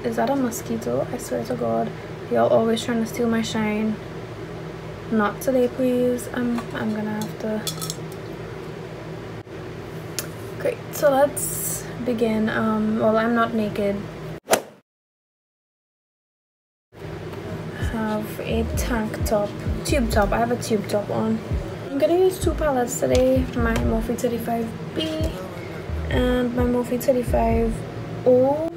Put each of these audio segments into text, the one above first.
Is that a mosquito? I swear to God, y'all always trying to steal my shine. Not today, please. I'm gonna have to. Great, so let's begin. Well, I'm not naked. I have a tank top, tube top. I have a tube top on. I'm gonna use two palettes today, my Morphe 35B and my Morphe 35O.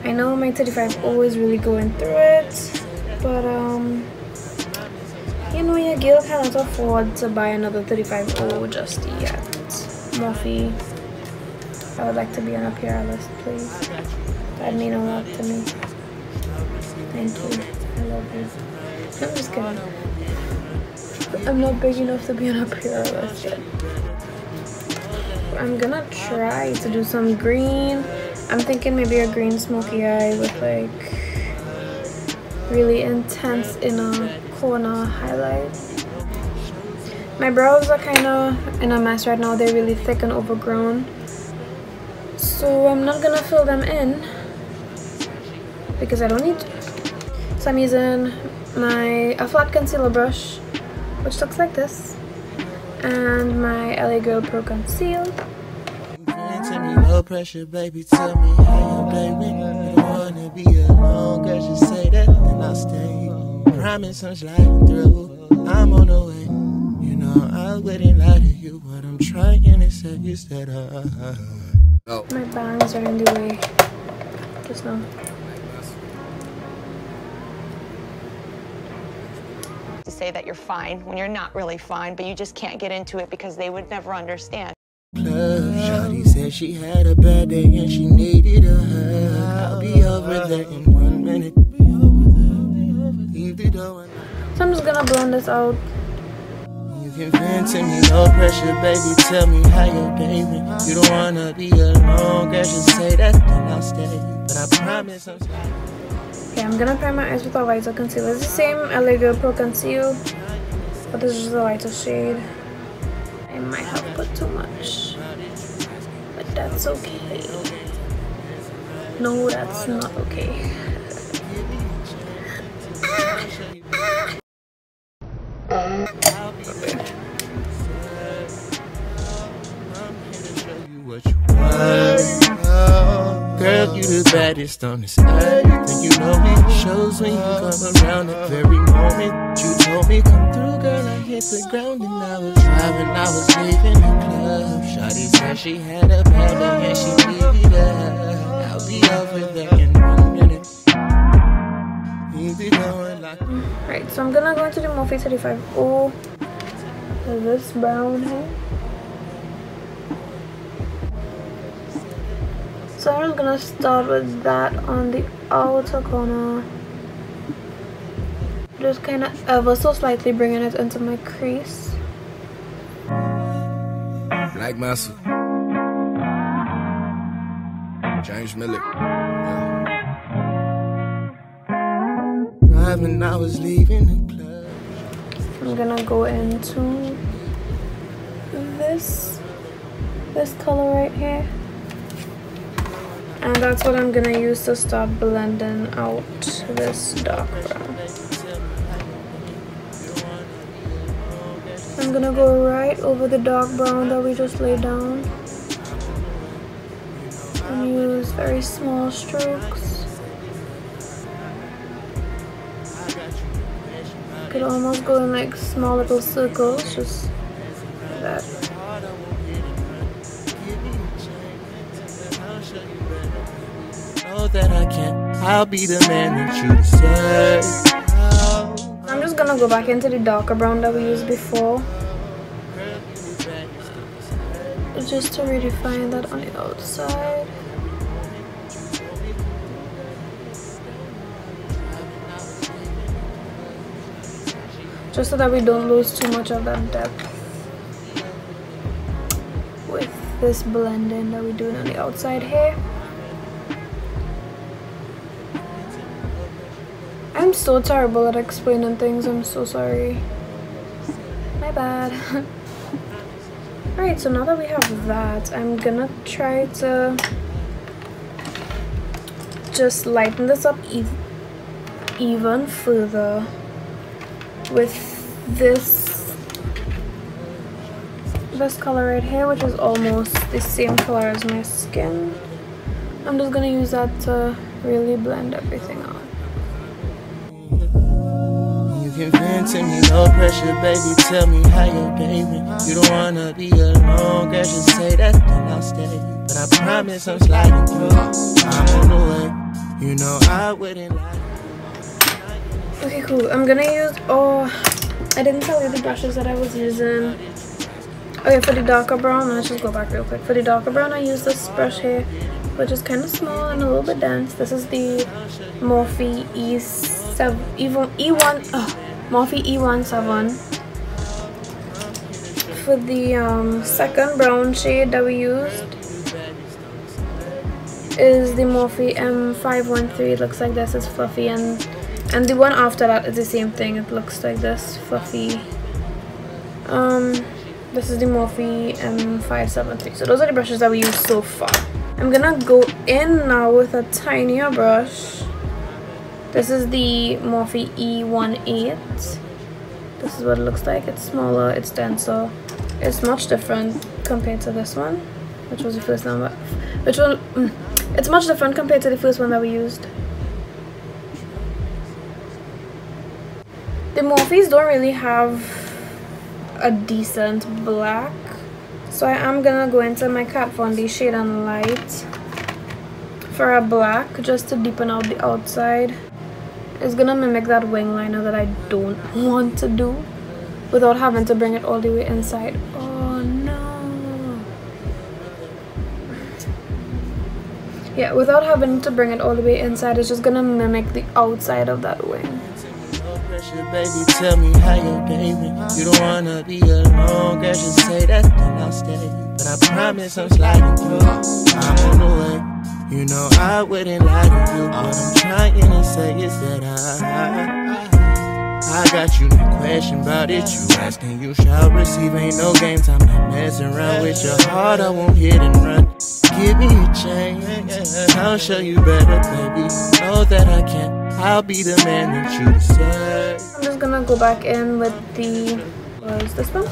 I know my 35O is really going through it, but you know, your girl cannot afford to buy another 35O just yet. Morphe, I would like to be on a PR list, please. That'd mean a lot to me. Thank you. I love you. I'm just kidding. I'm not big enough to be on a PR list yet. I'm gonna try to do some green. I'm thinking maybe a green smoky eye with like really intense inner corner highlight. My brows are kind of in a mess right now. They're really thick and overgrown, so I'm not gonna fill them in because I don't need to. So I'm using a flat concealer brush, which looks like this, and my LA Girl Pro Conceal. No pressure, baby, tell me how you baby. You wanna be alone, girl, just say that, then I'll stay. Promise I'm sliding through, I'm on the way. You know I wouldn't lie to you, but I'm trying to say you said oh. My bangs are in the way just now. To say that you're fine when you're not really fine, but you just can't get into it because they would never understand. Shawty said she had a bad day and she needed a hug. I'll be over there in 1 minute. Leave the door. So I'm just gonna blend this out. You can vent to me, no pressure, baby. Tell me how your day went. You don't wanna be alone, girl. Just say that, then I'll stay. But I promise I'm sorry. Okay, I'm gonna prime my eyes with a lighter concealer. It's the same LA Girl Pro Conceal, but this is a lighter shade. I might have put too much, but that's okay. No, that's not okay. Girl, you the baddest on this earth. And you know me, shows when you come around that very moment. You told me come through, girl, I hit the ground. And I was driving, I was leaving the club. Shawty said she had a bad day and she needed a hug. I'll be over there in 1 minute. Right, so I'm gonna go into the Morphe 35O with this brown hair. So I'm just gonna start with that on the outer corner. Just kind of ever so slightly bringing it into my crease. Black muscle. James Miller. Yeah. Driving, I was leaving the club. I'm gonna go into this color right here. And that's what I'm gonna use to start blending out this dark brown. I'm gonna go right over the dark brown that we just laid down and use very small strokes. Could almost go in like small little circles, just like that. That I can't, I'll be the man that you deserve. I'm just gonna go back into the darker brown that we used before, just to redefine that on the outside. Just so that we don't lose too much of that depth with this blending that we're doing on the outside here. I'm so terrible at explaining things, I'm so sorry. My bad. Alright, so now that we have that, I'm gonna try to just lighten this up even further with this color right here, which is almost the same color as my skin. I'm just gonna use that to really blend everything out. You can vent to me, no pressure, baby. Tell me how your day went. You don't wanna be alone, girl. Just say that, then I'll stay. But I promise I'm sliding through. I'm on the way. You know I wouldn't lie. Okay, cool. I'm gonna use. Oh, I didn't tell you the brushes that I was using. Okay, for the darker brown, let's just go back real quick. For the darker brown, I use this brush here, which is kind of small and a little bit dense. This is the Morphe Morphe E17. For the second brown shade that we used is the Morphe M513. It looks like this. It's fluffy, and the one after that is the same thing. It looks like this, fluffy. This is the Morphe M573. So those are the brushes that we used so far. I'm gonna go in now with a tinier brush. This is the Morphe E18. This is what it looks like. It's smaller, it's denser. It's much different compared to this one, which was the first one. It's much different compared to the first one that we used. The Morphes don't really have a decent black, so I am gonna go into my Kat Von D Shade and Light for a black, just to deepen out the outside. It's gonna mimic that wing liner that I don't want to do without having to bring it all the way inside. Oh no. Yeah, without having to bring it all the way inside, it's just gonna mimic the outside of that wing. Baby, tell me how your day went. You don't wanna be alone, girl. Just say that, then I'll stay. But I promise I'm sliding through. I'm on the way. You know I wouldn't lie to you. What I'm trying to say is that I got you, no question about it. You asking, you shall receive. Ain't no games, I'm not messing around with your heart. I won't hit and run. Give me a chance, I'll show you better, baby. Know that I can. I'll be the man that you deserve. I'm just gonna go back in with the, what is this one?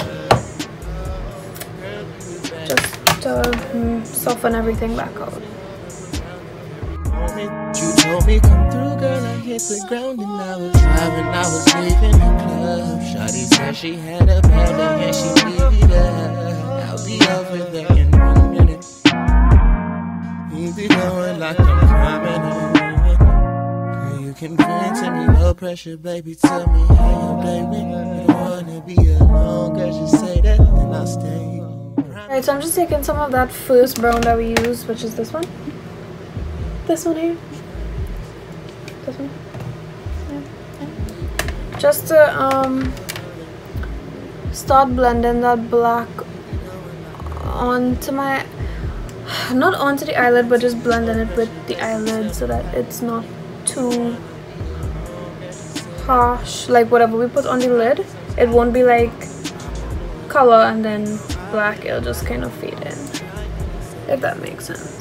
Just to soften everything back out. You told me come through, girl, I hit the ground and I was driving, I was leaving the club. Shawty said she had a bad and she needed her. I'll be over there in 1 minute. You be going like I'm coming in. You can vent to me, no pressure, baby. Tell me how your day went. You don't wanna be alone, girl. Just say that, then I'll stay. Alright, so I'm just taking some of that first brown that we used, which is this one. This one here. This one. Yeah. Just to start blending that black onto my, not onto the eyelid, but just blending it with the eyelid so that it's not too harsh. Like whatever we put on the lid, it won't be like color and then black. It'll just kind of fade in, if that makes sense.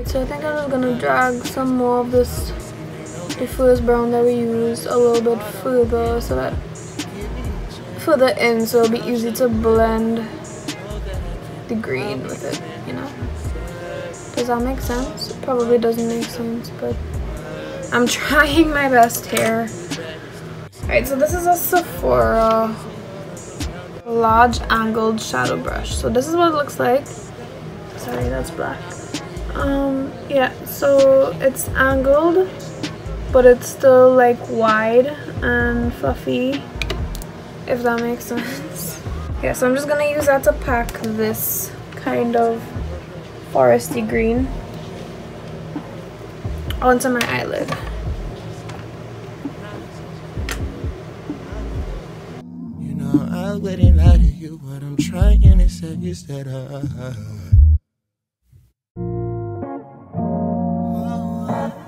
So I think I'm just gonna drag some more of this, the first brown that we used, a little bit further, so that further in, so it'll be easy to blend the green with it, you know. Does that make sense? It probably doesn't make sense, but I'm trying my best here. Alright, so this is a Sephora large angled shadow brush. So this is what it looks like. Sorry, that's black. Yeah, so it's angled, but it's still like wide and fluffy, if that makes sense. Yeah, so I'm just gonna use that to pack this kind of foresty green onto my eyelid. You know I wouldn't lie to you. What I'm trying to say is that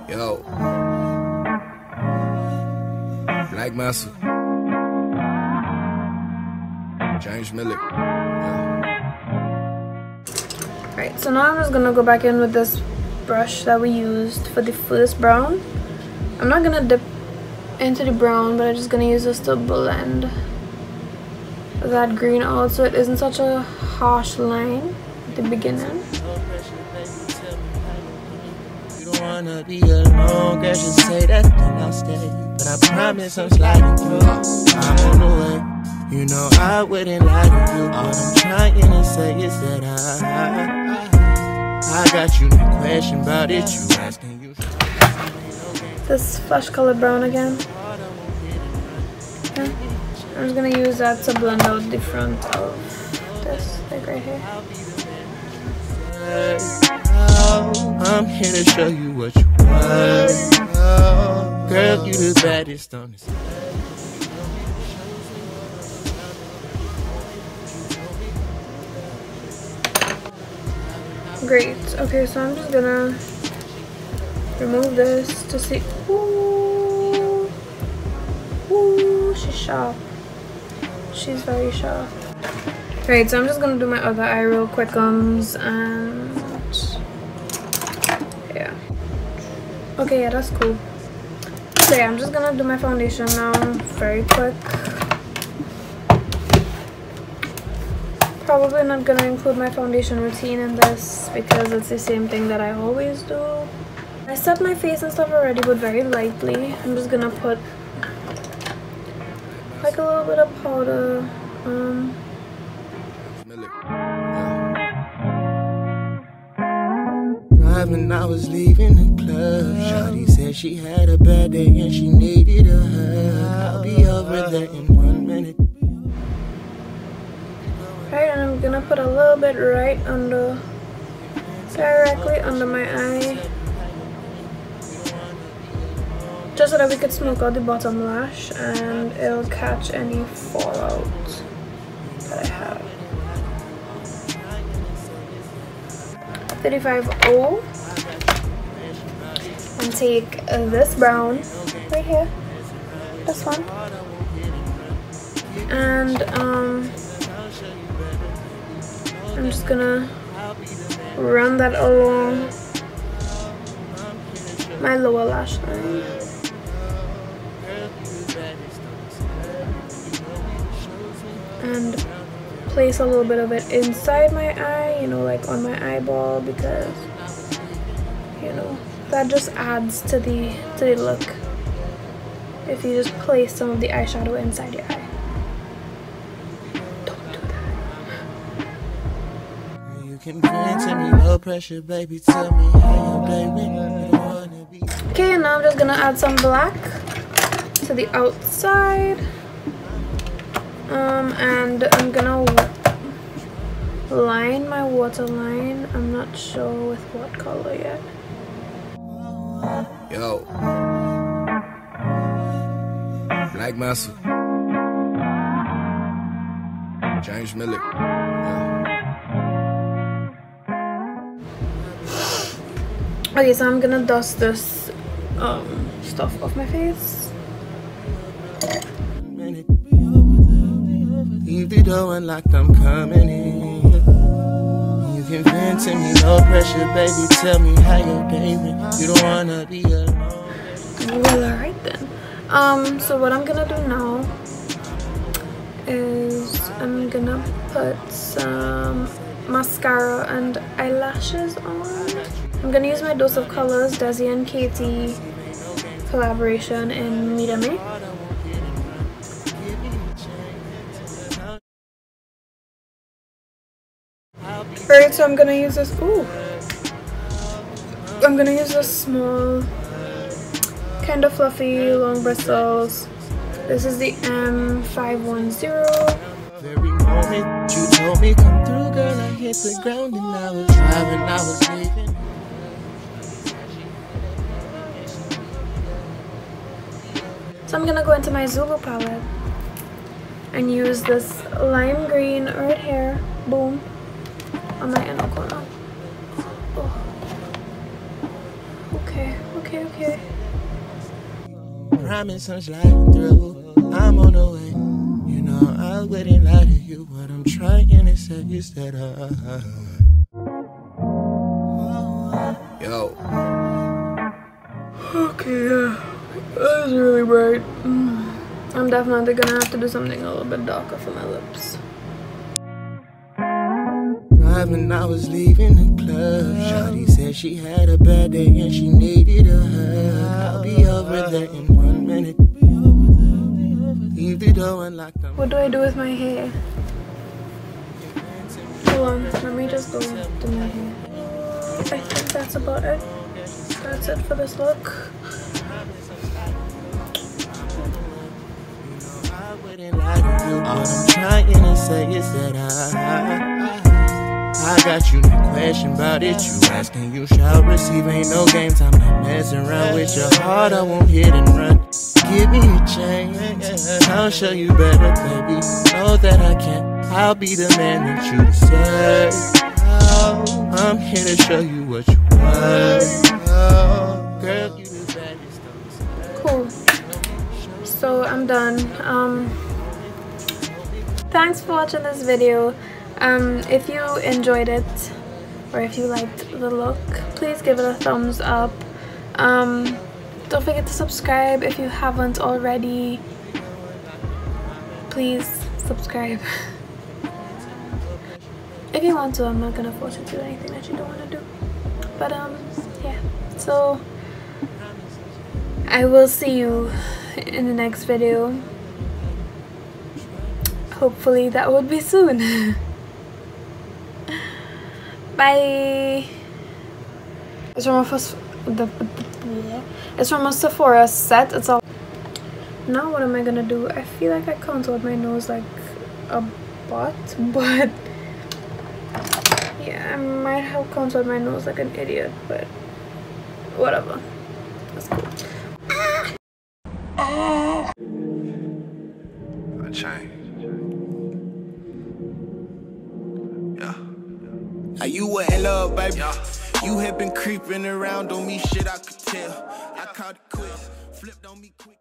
Yo, Black Massa, James Miller. Right, so now I'm just gonna go back in with this brush that we used for the first brown. I'm not gonna dip into the brown, but I'm just gonna use this to blend that green out so it isn't such a harsh line at the beginning. You don't wanna be alone, girl, just say that then I'll stay. But I promise I'm sliding through, I'm on the way. You know I wouldn't lie to you. What I'm trying to say is that I got you, no question about it. You asking you. This flesh color brown again. Okay. I'm just gonna use that to blend out the front of this, like right here. I'm here to show you what you want. Girl, you the baddest on this. Great. Okay, so I'm just gonna remove this to see. Ooh, ooh, she's sharp. She's very sharp. Right, so I'm just gonna do my other eye real quick, and yeah. Okay, yeah, that's cool. So yeah, I'm just gonna do my foundation now, very quick. Probably not gonna include my foundation routine in this because it's the same thing that I always do. I set my face and stuff already, but very lightly. I'm just gonna put like a little bit of powder. Driving, I was leaving the club. Shawty said she had a bad day and she needed a hug. I'll be over there in 1 minute. Right, and I'm gonna put a little bit right under, directly under my eye, just so that we could smoke out the bottom lash and it'll catch any fallout that I have. 35O, and take this brown right here, this one, and I'm just gonna run that along my lower lash line. And place a little bit of it inside my eye, you know, like on my eyeball, because, you know, that just adds to the look if you just place some of the eyeshadow inside your eye. No pressure, baby. Tell me how your day went. Okay, and now I'm just gonna add some black to the outside, and I'm gonna line my waterline. I'm not sure with what color yet. Yo, Black Massa, James Miller. Okay, so I'm gonna dust this stuff off my face. Leave the door unlocked, I'm coming in. You can vent to me, no pressure, baby. Tell me how your day went. You don't wanna be alone. Well, alright then. So what I'm gonna do now is I'm gonna put some mascara and eyelashes on. I'm gonna use my Dose of Colors Desi and Katie collaboration in Mírame. Alright, so I'm gonna use this. Ooh, I'm gonna use this small, kind of fluffy, long bristles. This is the M510. Very moment you told me come through, girl, I hit the ground and I was driving, I was leaving. So I'm gonna go into my Zulu palette and use this lime green right here, boom, on my inner corner. Oh. Okay. Promise I'm sliding through, I'm on the way. You know I wouldn't lie to you. What I'm trying to say is that Yo. Okay, yeah. That's really bright. I'm definitely gonna have to do something a little bit darker for my lips. Driving, I was leaving the club. Shawty said she had a bad day and she needed a hug. I'll be over there in 1 minute. Leave the door unlocked. What do I do with my hair? Hold on, let me just go do my hair. I think that's about it. That's it for this look. All I'm trying to say is that I got you, no question about it. You asking, you shall receive. Ain't no games, I'm not messing around with your heart. I won't hit and run. Give me a chance, I'll show you better, baby. Know that I can. I'll be the man that you deserve. I'm here to show you what you want. Girl, you the baddest. Cool. So I'm done. Thanks for watching this video. If you enjoyed it or if you liked the look, please give it a thumbs up. Don't forget to subscribe if you haven't already. Please subscribe. If you want to, I'm not gonna force you to do anything that you don't want to do. But yeah. So I will see you in the next video. Hopefully that would be soon. Bye. It's from a Sephora set. It's all. Now what am I gonna do? I feel like I contoured my nose like a bot, but yeah, I might have contoured my nose like an idiot, but whatever. That's cool. I changed. Yeah. Now you were in love, baby. Yeah. You had been creeping around on me, shit I could tell. I caught it quick, flipped on me quick.